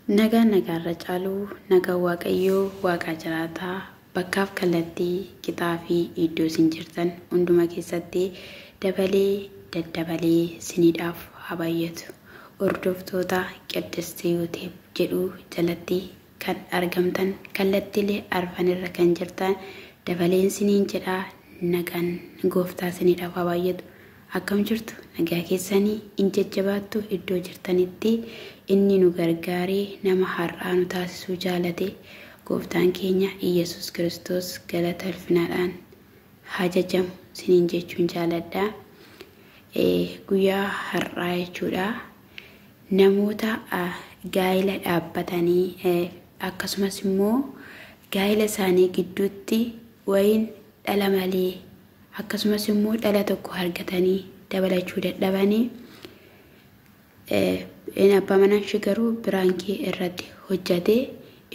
nagaa racaaluu nagaa waaqayyoo waaqa jiraataa bakkaaf kallattii kitaabii iddoo isin jirtan hunduma keessatti dabalee daddabalee siniidhaaf habaayatu hordoftoota Qiddistii Yuuteeb jedhu jalatti kan argamtan kallattiilee arfanirra kan jirtan dabaleen siniin jedhaa nagaan gooftaa siniidhaaf habaayatu akkam jirtu nagaa keessanii injajjabaattu iddoo jirtanitti inni nu gargaaree nama har'aa nu taasisuu jaalate gooftaan keenya Iyesuus Kiristoos galata ulfinaadhaan hajajamu siniin jechuun jaaladha. Guyyaa har'aa jechuudha namoota gaa'ila dhaabbatanii akkasumas immoo gaa'ila isaanii gidduutti wayin dhala malee akkasumas immoo dhala tokko argatanii dabalachuu dadhabanii abbaa manaan shigaruu biraankii irratti hojjate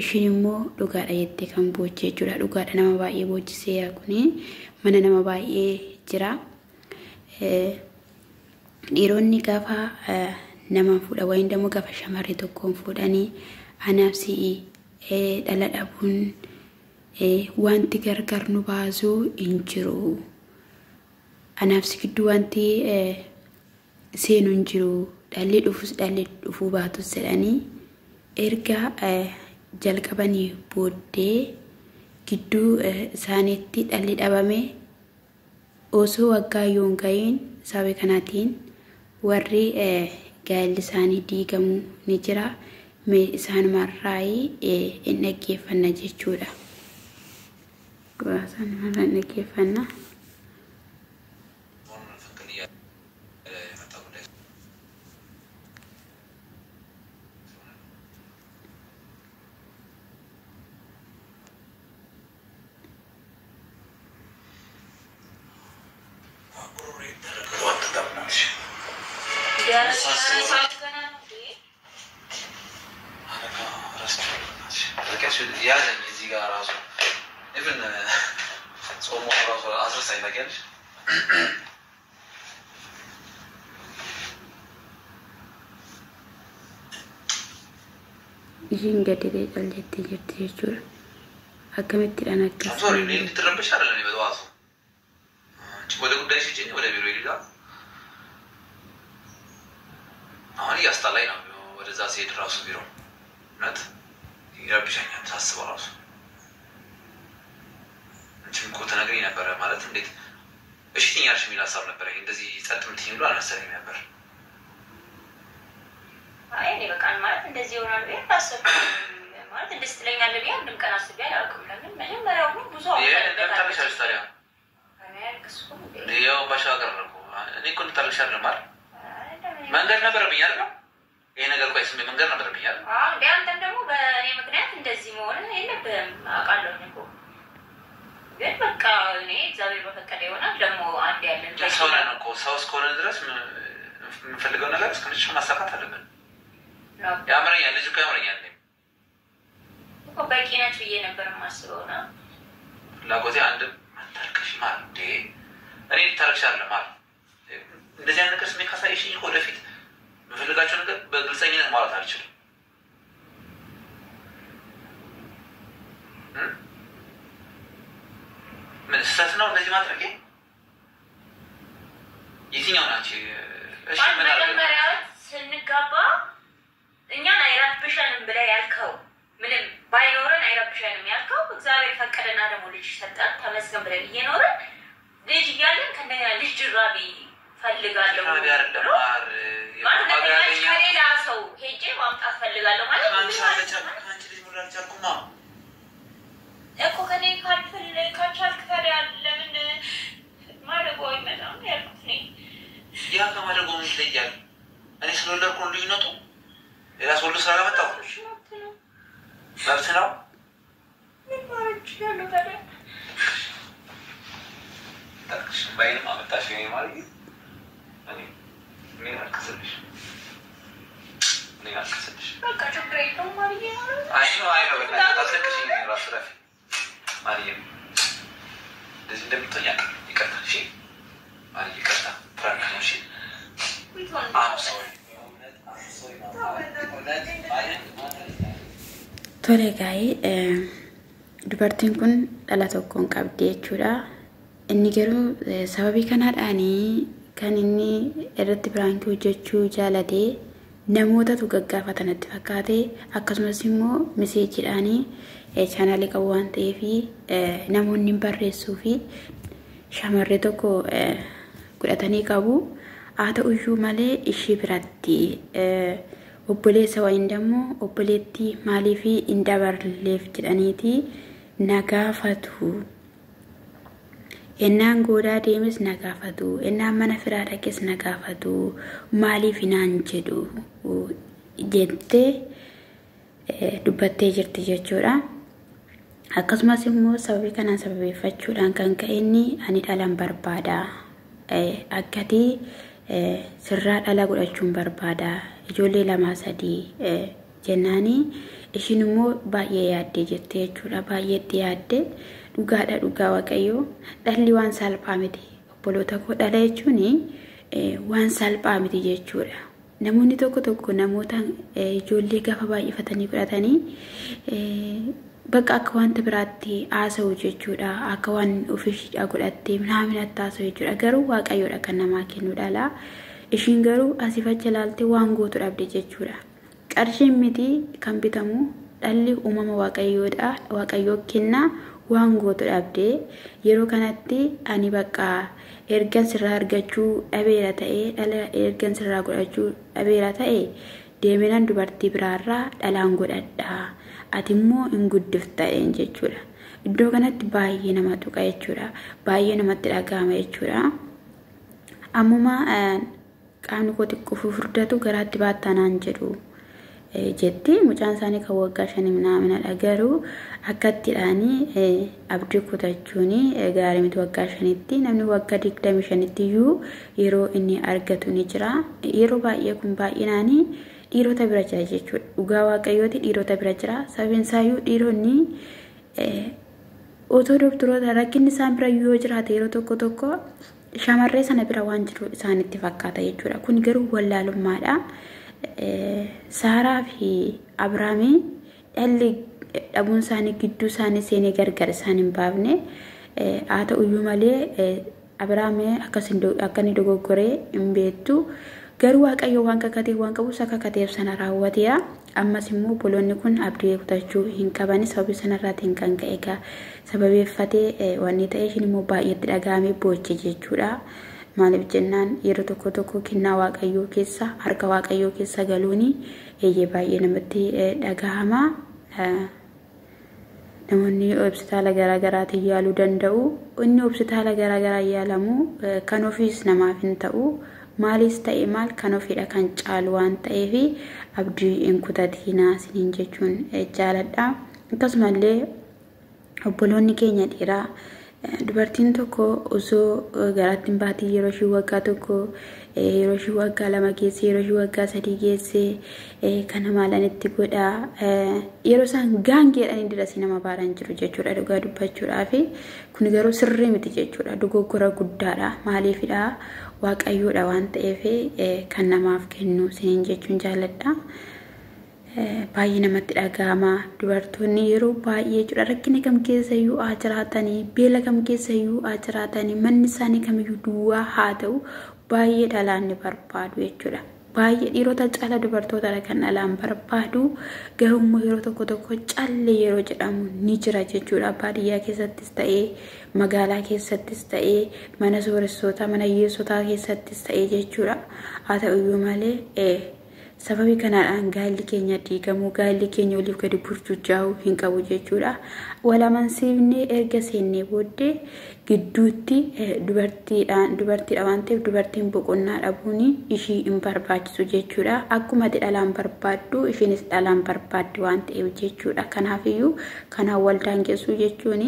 ishiin immoo dhugaadha jettee kan boochee jechuudha. Dhugaadha nama baay'ee boochisee kuni mana nama baay'ee jira. Dhiironni gaafa nama fuudha wayin dammoo gaafa shamarree tokkoon fuudhanii anaaf si'i dhala dhabuun wanti gargar nu baasuu hin jiru. Anaaf si gidduu wanti seenu hin jiru. Dhalli dhufuu baatus jedhanii erga jalqabanii booddee gidduu isaaniitti dhalli dhabame osoo waggaa yoon ga'iin sababa kanaatiin warri gaa'illi isaanii diigamu ni jira. Mee isaanumarraayii hin dhaggeeffanna jechuudha. Isaanumarraa hin dhaggeeffanna. Isin gadee qalleetti jirti jechuudha. Akkamittidhaan akkas. Sorry, ni ትረብሽ አይደለም በጠዋቱ ወደ ጉዳይ ሲጭኝ ወደ ቢሮ ይላል። አሁን ያስጣላይ ነው ወደዛ ሲሄድ ራሱ ቢሮ ነት ይረብሻኛል ታስበው ራሱ እንትን እኮ ተነግረኝ ነበር ማለት እንዴት እሺ ትኛርሽ የሚል ሀሳብ ነበር እንደዚህ ጸጥ ምትኝ ብሎ አልመሰለኝ ነበር። አይ እኔ በቃ ማለት እንደዚህ ይሆናል ብዬ አላሰብኩም ማለት እንደዚህ ትለኛለህ ብዬ አንድም ቀን አስቤ አላውቅም። ለምን መጀመሪያው ነው ብዙ ታለሽ ታዲያ ያው ባሻገር ነው እኔ እኮ ታለሻለሁ ማለት መንገድ ነበረብኝ አይደል? ይሄ ነገር ቆይ ስሜ መንገድ ነበረብኝ አይደል? አዎ ቢያንተም ደግሞ በእኔ ምክንያት እንደዚህ መሆን የለብህም አውቃለሁ እኮ ግን በቃ እኔ እግዚአብሔር በፈቀደ ይሆናል። ደግሞ አንድ ያለን ሰው ነን እኮ ሰው እስከሆነ ድረስ የምንፈልገው ነገር እስከምንችል ማሳካት አለብን። ያምረኛል ልጅ እኮ ያምረኛል እኮ በቂ ነች ብዬ ነበር የማስበው ነው ፍላጎቴ አንድም አታልቅሽ ማለት እንዴ እኔ ታልቅሻለሁ ማለት እንደዚህ አይነት ነገር ስሜት ካሳይሽኝ እኮ ወደፊት የምፈልጋቸው ነገር በግልጸኝነት ማለት አልችልም። ምን ስህተት ነው እንደዚህ ማድረግ? የትኛው ናቸው? እሺ ምን አለ መጀመሪያ ስንጋባ እኛን አይረብሸንም ብለህ ያልከው ምንም ባይኖረን አይረብሸንም ያልከው እግዚአብሔር ፈቀደና ደግሞ ልጅ ሰጠን ተመስገን ብለን እየኖርን ልጅ እያለን ከእንደገና ልጅ ጅራቢ ፈልጋለሁ ማለት ከሌላ ሰው ሄጄ ማምጣት ፈልጋለሁ ማለት አንቺ ልጅ ሙላል ቻልኩማ እኮ ከኔ ካልቻልክ ታዲያ ለምን ማደጎ ይመጣም ያልኩት ነኝ። ያ ከማደጎ ምን ይለያል? እኔ ስለወለድኩ ነው ልዩነቱ። ሌላ ሰው ስላላመጣሁ መብት ነው። ምን ማለት ነው ታዲያ? ታክሽ ባይንም አመጣሽ እኔ ማለት እኔ ምን አልከሰልሽ ምን አልከሰልሽ በቃ ችግር የለውም ማለት ነው። አይ ነው በቃ ታስለቅሽኝ ራስ ረፊ ማርያም እንደዚህ እንደምትጠኛ ይቀርታ እሺ ማርያም ይቀርታ ፍራንክ ነው እሺ I'm sorry. Tole gaa'ee dubartiin kun dhala tokkoon qabdi jechuudha. Inni garuu sababii kanaadhaanii kan inni irratti biraankii hojjechuu jaalate namootatu gaggaafatan itti fakkaate akkasumas immoo miseejiidhaanii chaanaalii qabu waan ta'eef namoonni barreessuu fi shamarree tokko godhatanii qabu. Haa ta'uyyuu malee ishii biratti obboleessa wayin dammoo obboleetti maaliif hin dabarleef jedhaniiti nagaafatu. Ennaan goodaa deemes nagaafatu. Ennaan mana firaa dhaqes nagaafatu. Maaliif hinaan jedhu jettee dubbattee jirti jechuudha. Akkasumas immoo sababii kanaan sababeeffachuudhaan kan ka'e inni ani dhalan barbaada. Akkatii sirraa dhala godhachuun barbaada. Ijoollee 2-3 jennaanii ishiin immoo baay'ee yaaddee jettee jechuudha. Baay'eetti yaaddee dhugaadha dhugaa waaqayyoo dhalli waan salphaa miti. Obboloota koo dhala jechuun waan salphaa miti jechuudha. Namoonni tokko namoota ijoollee gaafa baay'ifatanii fudhatanii bakka akka wanta biraatti haasa'u jechuudha. Akka waan ofiishidha godhattee minaaminatti haasa'u jechuudha. Garuu waaqayyoodha kan namaa kennu dhala. Ishiin garuu asiifacha ilaaltee waan gootu dhabde jechuudha. Qarshiin miti kan bitamu dhalli uumama waaqayyoodha. Waaqayyoo kennaa waan gootu dhabde yeroo kanatti ani bakka ergan sirraa argachuu dhabeera ta'ee dhala ergan sirraa godhachuu dhabeera ta'ee deeminaan dubartii biraarraa dhalaan godhadha. Ati immoo hin guddifta'een jechuudha. Iddoo kanatti baay'ee nama tuqa jechuudha. Baay'ee namatti dhagahama jechuudha. Ammuma qaamni koo xiqqoo furdatu garaatti baattanaan jedhu jetti mucaan isaanii kan waggaa 5 minaaminadha. Garuu akkattidhaanii abdii kutachuun gaarii miti waggaa 5tti namni waggaa 25tti iyyuu yeroo inni argatu ni jira. Yeroo baay'ee kun baay'inaanii dhiirota bira jira jechuudha. Dhugaa waaqayyooti dhiirota bira jira. Sababiin isaayyuu dhiironni otoo doktoroota rakkinni isaan bira yoo jiraate yeroo tokko shamarree sana bira waan jiru isaanitti fakkaata jechuudha. Kun garuu wallaalummaadha. Saaraa fi Abrahaamii dhalli dhabuun isaanii gidduu isaanii seenee gargar isaan hin baafne. Haa ta'uyyuu malee Abrahaamii akka inni dogoggoree hin beektu. Garuu waaqayyo waan kakatee waan qabu isa kakateef sana raawwateera. Ammas immoo obboloonni kun abdii kutachuu hin qaban sababii sanarraatiin kan ka'e egaa sababeeffatee wanni ta'e ishiin immoo baay'eetti dhagahame booche jechuudha. Maaliif jennaan yeroo tokko kennaa waaqayyoo keessa harka waaqayyoo keessa galuuni baay'ee namatti dhagahama. Namoonni hospitaala garaagaraatiin yaaluu danda'u. Inni hospitaala garaagaraa yaalamu kan ofiis namaaf hin ta'u. Maalis ta'e maal kan ofiidha kan caalu waan ta'eef abdii hin kutatinaa isiniin jechuun jaaladha. Akkasumallee obboloonni keenya dhiiraa dubartiin tokko osoo garaatti hin baatiin yeroo ishii waggaa tokko yeroo ishii waggaa 2 geesse yeroo ishii waggaa 3 geesse kana maalanitti godha yeroo isaan gaangeedhaan dirasii nama baaran jiru jechuudha dhugaa dubbachuudhaaf. Kun garuu sirrii miti jechuudha. Dogoggora guddaadha. Maaliifidha waaqayyoodha waan ta'eef kan namaaf kennu isiniin jechuun jaaladha. Baay'ee namatti dhagahama. Dubartoonni yeroo baay'ee jechuudha rakkina kam keessa iyyuu haa jiraatanii beela kam keessa iyyuu haa jiraatanii manni isaanii kamiyyuu duwwaa haa ta'u baay'ee dhalaan ni barbaadu jechuudha. Baay'ee dhiirota caala dubartoota kan dhalaan barbaadu. Garuu immoo yeroo tokko calle yeroo jedhamu ni jira jechuudha. Baadiyyaa keessattis ta'ee magaalaa keessattis ta'ee mana sooressoota mana hiyyeessotaa keessattis ta'ee jechuudha. Haa ta'uyyuu malee sababii kanaadhaan gaalli keenya diigamuu gaalli keenya oliif gadi burcuchaa'uu hin qabu jechuudha. Walamansiifnee erga seennee booddee gidduutti dubartiidha waan ta'eef dubartiin boqonnaa dhabuun ishii hin barbaachisu jechuudha. Akkuma dhalaan barbaaddu ishiinis dhalaan barbaaddi waan ta'eef jechuudha. Kanaafiyyuu kanaan wal daangessu jechuun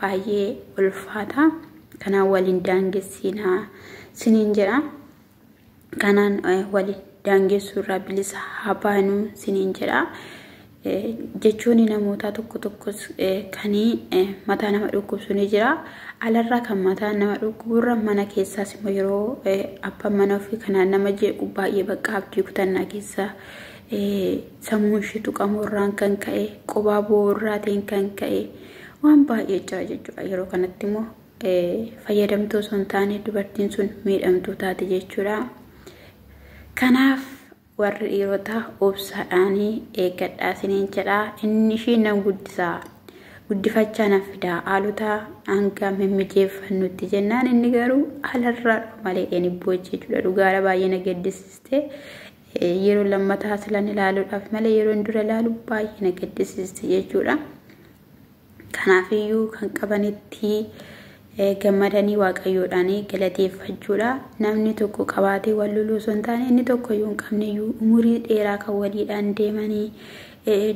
baay'ee ulfaata. Kanaan waliin daangessinaa siniin jedha. Kanaan waliin daangessu irraa bilisa habaanuu siniin jedha. Jechuun namoota tokkos kan mataa nama dhukkubsu ni jira. Alarraa kan mataa nama dhukkuburra mana keessaas immoo yeroo abbaan mana ofii kanaan nama jeequ baay'ee bakka abdii kutannaa keessa sammuun ishee tuqamurraan kan ka'e qubaa boorraatiin kan ka'e waan baay'ee jira jechuudha. Yeroo kanatti immoo fayyadamtuu osoo hin taane dubartiin sun miidhamtuu taate jechuudha. Kanaaf warri dhiirotaa obsaadhaanii eeggadhaa isiniin jedhaa. Inni ishii nan guddisaa guddifachaa na fidaa haalota hanga mimmijeeffannutti jennaan inni garuu alarraa malee inni jechuudha. Dhugaadha baay'ee na gaddisiiste. Yeroo lammataa silan ilaaluudhaaf malee yeroo dura ilaalu baay'ee na gaddisiiste jechuudha. Kanaafiyyuu kan qabanitti gammadanii waaqayyoodhaanii galateeffachuudha. Namni tokko qabaatee wal loluu osoo hin taane inni tokko yoo hin qabneyyuu umurii dheeraa kan waliidhaan deemanii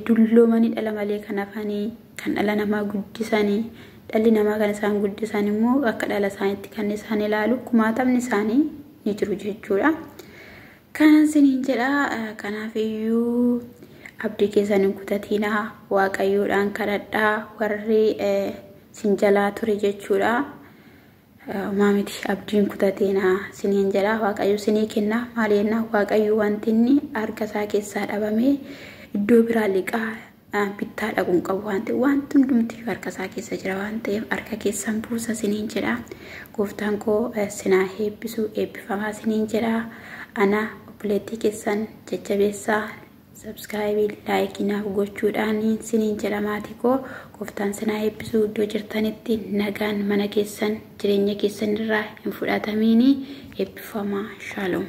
dulloomanii dhala malee kan hafanii kan dhala namaa guddisanii dhalli namaa kan isaan guddisan immoo akka dhala isaaniitti kan isaan ilaalu kumaatamni isaanii ni jiru jechuudha. Kanan isiniin jedhaa. Kanaafiyyuu abdii keessan hin kutatinaa waaqayyoodhaan kadhadhaa. Warri sinjalaa ture jechuudha. Maamiti abdiin kutatinaa isiniin jedhaa. Waaqayyo isinii kenna maal jenna waaqayyo wanti inni harka isaa keessaa dhabamee iddoo biraa liqaa bittaa dhaquun qabu wanti hundumti harka isaa keessa jira waan ta'eef harka keessan buusa isiniin jedhaa. Gooftaan koo sinaa eebbisu eebbifamaa isiniin jedhaa. Ana obboleettii keessan jajjabeessaa subscribe like naaf gochuudhaan isiniin jedha maatii koo. Gooftaan sinaa eebbisu iddoo jirtanitti nagaan mana keessan jireenya keessan irraa hin fudhatamiin eebbifamaa. Shalom.